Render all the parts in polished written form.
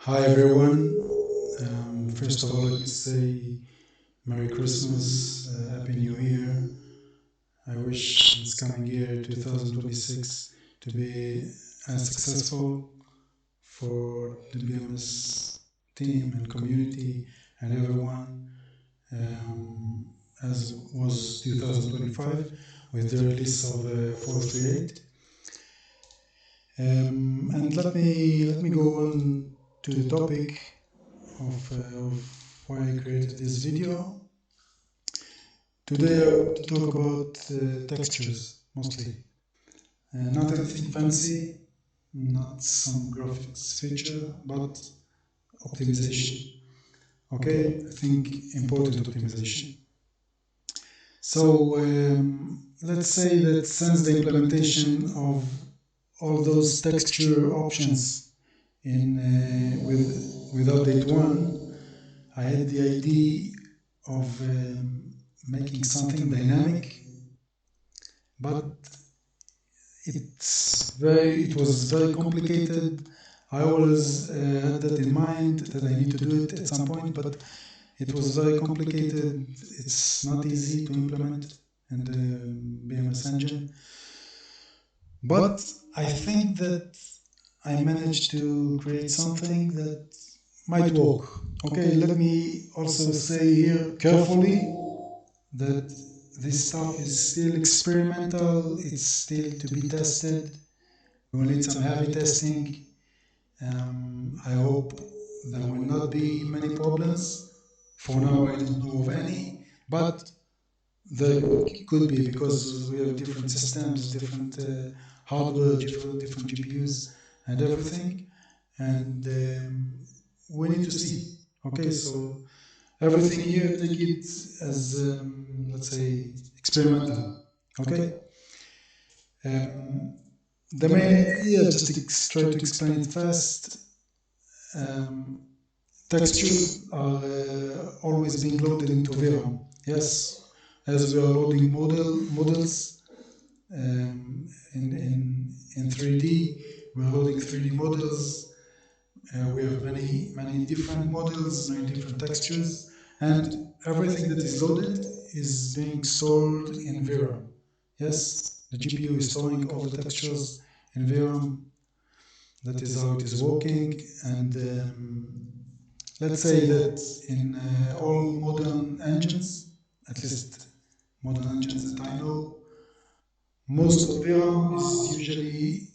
Hi everyone. First of all, let me say Merry Christmas, Happy New Year. I wish this coming year, 2026, to be as successful for the BMS team and community and everyone as was 2025 with the release of 438. And let me go on to the topic of why I created this video. Today I want to talk about textures mostly. Not anything fancy, not some graphics feature, but optimization. Okay, I think important optimization. So let's say that since the implementation of all those texture options with update 1, I had the idea of making something dynamic, but it was very complicated. I always had that in mind that I need to do it at some point, but it was very complicated. It's not easy to implement in the BMS engine. But I think that I managed to create something that might work. Okay, let me also say here carefully that this stuff is still experimental, it's still to be tested. We will need some heavy testing. I hope there will not be many problems. For now, I don't know of any, but there could be because we have different systems, different hardware, different GPUs, and everything. And we need to see. Okay, so everything here, take it as, let's say, experimental. Okay? The main idea, just to try to explain it fast, textures are always being loaded into VRAM. Yes, as we are loading models in 3D, we're loading 3D models. We have many different models, many different textures, and everything that is loaded is being stored in VRAM. Yes, the GPU is storing all the textures in VRAM. That is how it is working, and let's say that in all modern engines, at least modern engines that I know, most of VRAM is usually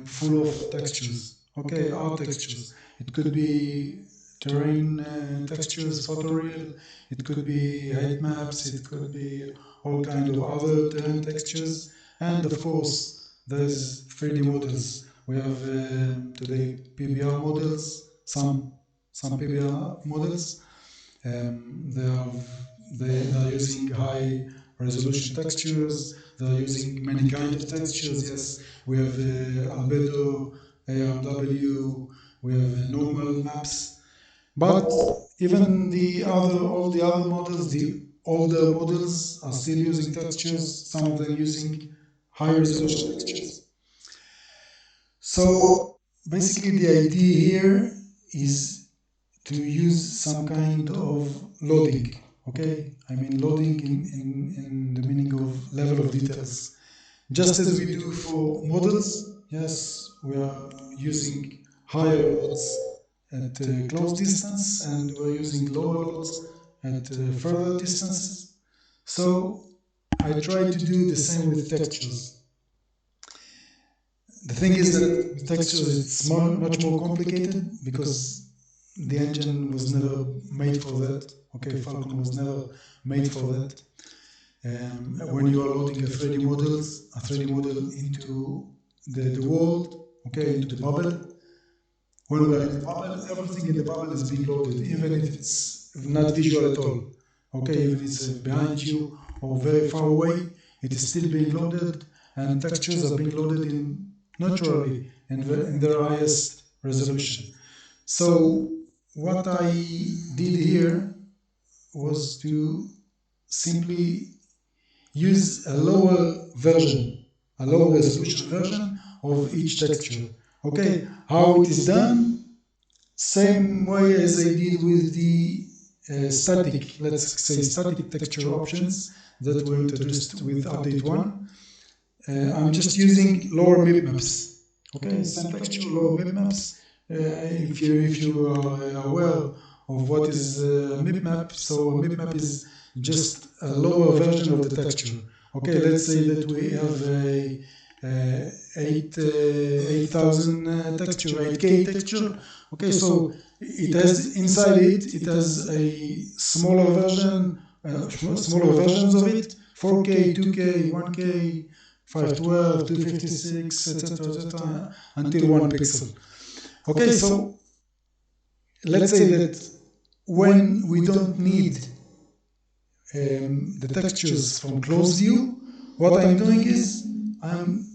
full of textures. Okay, art textures. It could be terrain textures, photoreal. It could be height maps. It could be all kind of other terrain textures. And of course, there's 3D models. We have today PBR models, some PBR models. They are using high resolution textures. They are using many kinds of textures. Yes, we have albedo, ARW, we have normal maps. But even all the other models, the older models are still using textures. Some of them using high resolution textures. So basically, the idea here is to use some kind of loading. Okay, I mean loading in the meaning of level of details. Just as we do for models, yes, we are using higher loads at close distance and we're using lower loads at further distances. So I try to do the same with textures. The thing is that with textures it's much more complicated because the engine was never made for that. Okay, Falcon was never made for that. When you are loading a 3D model into the world, okay, into the bubble. When we are in the bubble, everything in the bubble is being loaded, even if it's not visual at all. Okay, even if it's behind you or very far away, it is still being loaded, and textures are being loaded naturally in their highest resolution. So what I did here was to simply use a lower resolution version of each texture. Okay, how it is done? Same way as I did with the static, let's say static texture options that were introduced with update 1. I'm just using lower bitmaps. Okay, same texture, lower bitmaps. If you are aware of what is a bitmap, so a bitmap is just a lower version of the texture. Okay, let's say that we have a 8000 texture, 8K texture. Okay, so it has inside it has a smaller version, smaller versions of it, 4K, 2K, 1K, 512, 256, etc., etc., until 1 pixel. Okay, so let's say that when we don't need the textures from close view, what I'm doing is I'm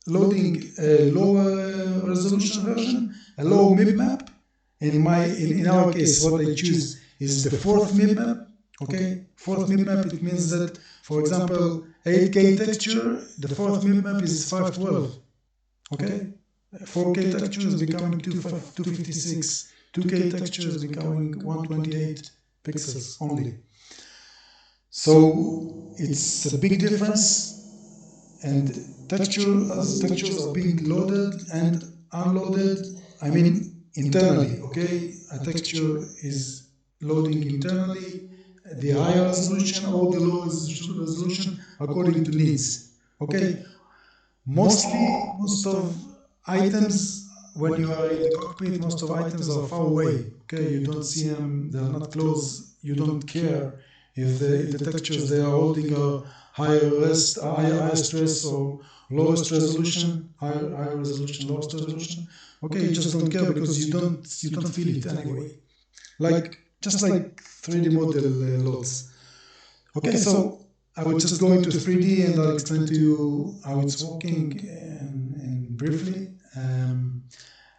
loading a lower resolution version, a low bitmap. In our case, what I choose is the fourth bitmap. Okay, fourth bitmap, it means that, for example, 8K texture, the fourth bitmap is 512. Okay, 4K texture is becoming 256, 2K texture is becoming 128 pixels only. So it's a big difference, and textures are being loaded and unloaded. I mean, internally. Okay, a texture is loading internally, the higher resolution or the lower resolution according to needs. Okay, most of items, when you are in the cockpit, most of items are far away. Okay, you don't see them, they're not close, you don't care if the textures they are holding are higher stress or lowest resolution, higher resolution, lowest resolution. Okay, you just don't care because you don't feel it anyway. Just like 3D model loads. Okay, so I will just go into 3D and I'll explain to you how it's working and briefly.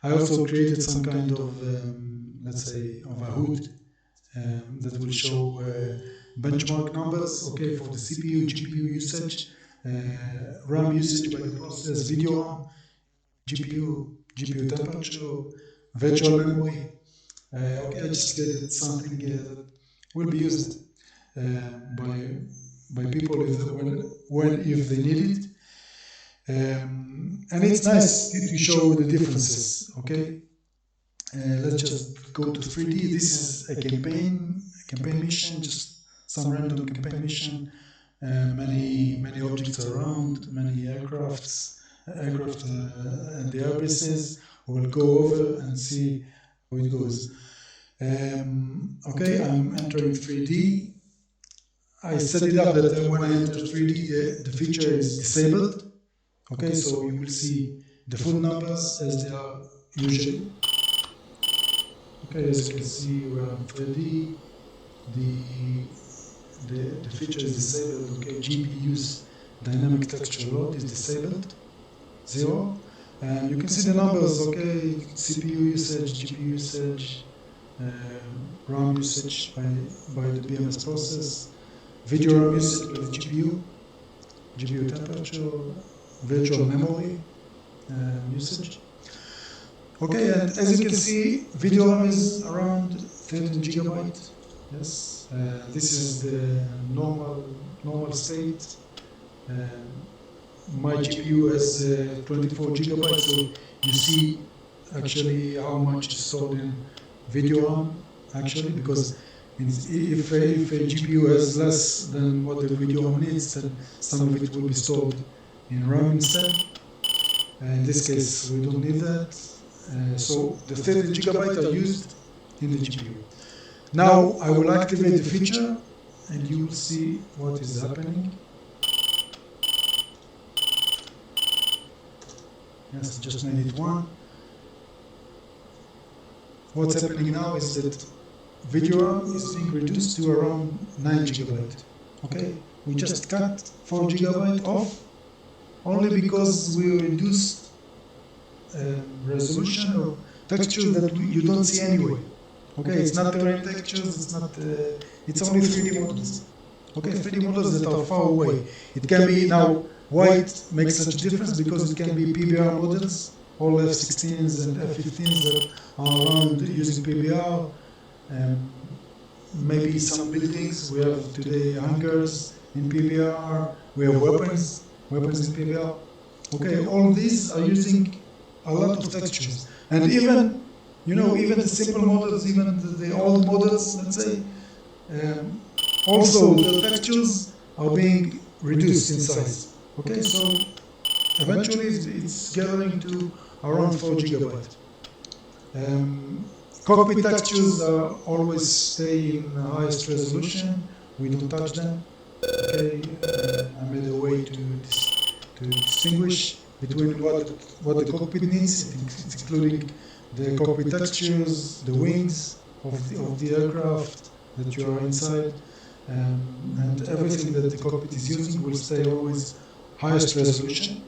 I also created some kind of, let's say, of a hood that will show benchmark numbers, okay, for the CPU, GPU usage, RAM usage by the process, video RAM, GPU temperature, virtual memory. Okay, I just created something that will be used by people if they need it. And it's nice to show the differences, okay? Let's just go to 3D. This is a campaign mission, just some random campaign mission. Many objects around, many aircraft and the airbases. We'll go over and see how it goes. Okay, I'm entering 3D. I set it up that when I enter 3D, the feature is disabled. Okay, so you will see the full numbers as they are usually. Okay, as you can see, we are in 3D. The feature is disabled. Okay, GPU's dynamic texture load is disabled, 0. And you can see the numbers. Okay, CPU usage, GPU usage, RAM usage by the BMS process, video RAM usage by the GPU temperature, virtual memory usage. Okay, and as you can see, video RAM is around 13 gigabyte. Yes, this is the normal state. My GPU has 24 gigabytes, so you see actually how much is stored in video RAM. Actually, because if a GPU has less than what the video RAM needs, then some of it will be stored in RAM instead. In this case, we don't need that. So the 13 gigabyte are used in the GPU. Now I will activate the feature and you will see what is happening. Yes, just made it 1. What's happening now is that video RAM is being reduced to around 9 gigabyte. Okay, we just cut 4 gigabyte off only because we reduced resolution or textures that you don't see anyway. Okay, it's not terrain textures, it's only 3D models. Okay, 3D models that are far away. It can be, now, why it makes such a difference? Because it can be PBR models all F16s and F15s that are around using PBR. Maybe some buildings. We have today hangars in PBR. We have weapons in PBR. Okay, all these are using a lot of textures, and even even the simple models, even the old models, let's say, also the textures are being reduced in size. Okay, so eventually it's gathering to around 4 gigabytes. Cockpit textures are always stay in highest resolution. We don't touch them. Okay, I made a way to distinguish between what the cockpit needs. It's including the cockpit textures, the wings of the aircraft that you are inside, and everything that the cockpit is using will stay always highest resolution.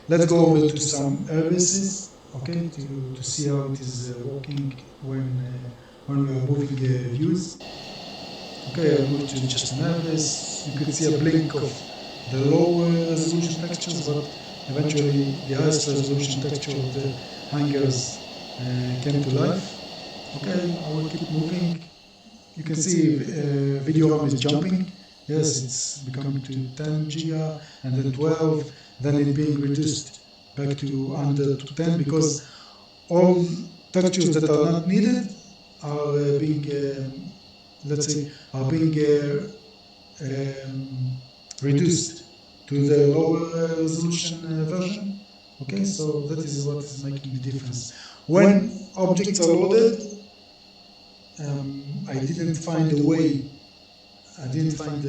Let's go over to some airbases, okay, to see how it is working when we are moving views. Okay, I'll move to just an airbase. You could see a blink of the lower resolution textures, but eventually the highest resolution texture of the hangars came to life. Okay, I will keep moving. You can see video RAM is jumping. Yes, it's becoming to 10 giga and then 12, then it being reduced back to under to 10 because all textures that are not needed are being, let's say, are being reduced to the lower resolution version. Okay, so that is what is making the difference. When objects are loaded, I didn't find a way. I didn't find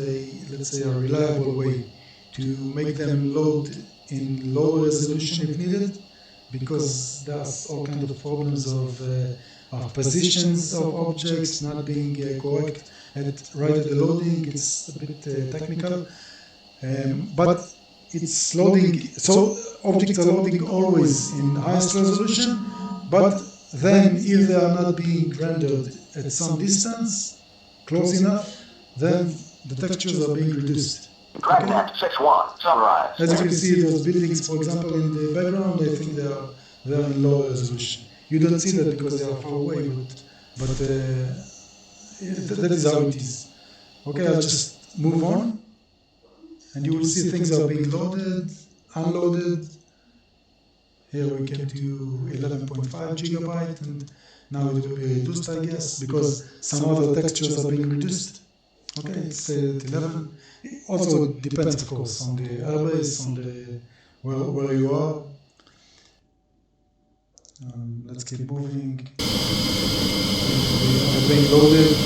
let's say, a reliable way to make them load in lower resolution if needed, because there's all kinds of problems of positions of objects not being correct right at the loading. It's a bit technical, but it's loading. So objects are loading always in highest resolution, but then if they are not being rendered at some distance, close enough, then the textures are being reduced. Okay. 6-1, summarize. As you can see, those buildings, for example, in the background, I think they are in low resolution. You don't see that because they are far away, but that is how it is. Okay, I'll just move on, and you will see things are being loaded, unloaded. Here we came to 11.5 gigabyte, and now it will be reduced, I guess, because some other textures are being reduced. Okay, it's at 11. It also depends, of course, on the airbase, on the where you are. Let's keep moving. They're being loaded,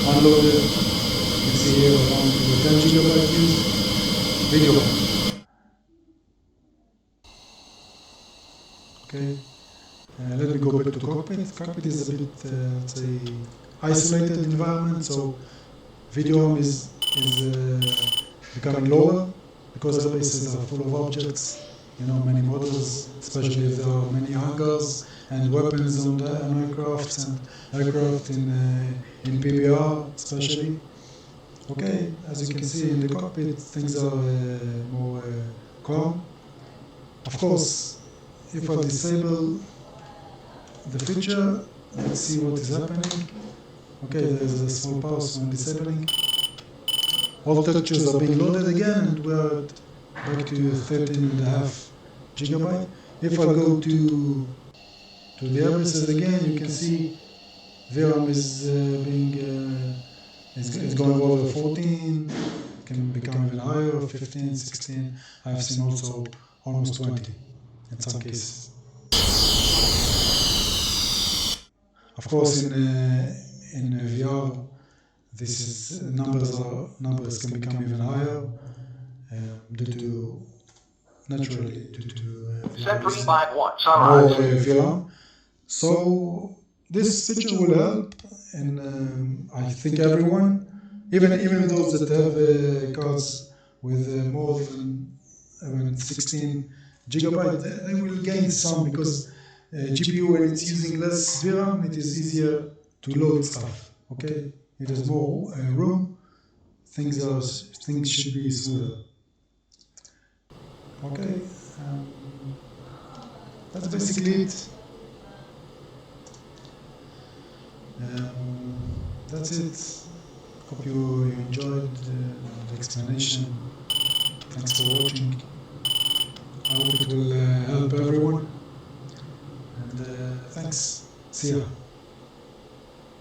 unloaded. You can see here around 10 gigabyte views. Video. Okay. Let me go back to cockpit. Cockpit is a bit, let's say, isolated environment, so video is becoming lower because airbases are full of objects, many models, especially if there are many hangars and weapons on aircraft and aircraft in PBR especially. Okay, as you can see in the cockpit, things are more calm. Of course, if I disable the feature, let's see what is happening. Okay, there's a small pause when disabling. All textures are being loaded again, and we're back to 13.5 gigabyte. If I go to the airbases again, you can see VRAM is is going over 14, can become even higher, 15, 16. I've seen also almost 20 in some cases. Of course, in VR, numbers can become even higher naturally due to more VRAM. So this feature will help, and I think everyone, even those that have cards with more than 16 gigabyte, they will gain some because GPU, when it's using less VRAM, it is easier to load stuff. Okay, it has more room. Things should be smoother. Okay. that's basically it. That's it. Hope you enjoyed the explanation. Thanks for watching. I hope it will help everyone. And thanks. See ya.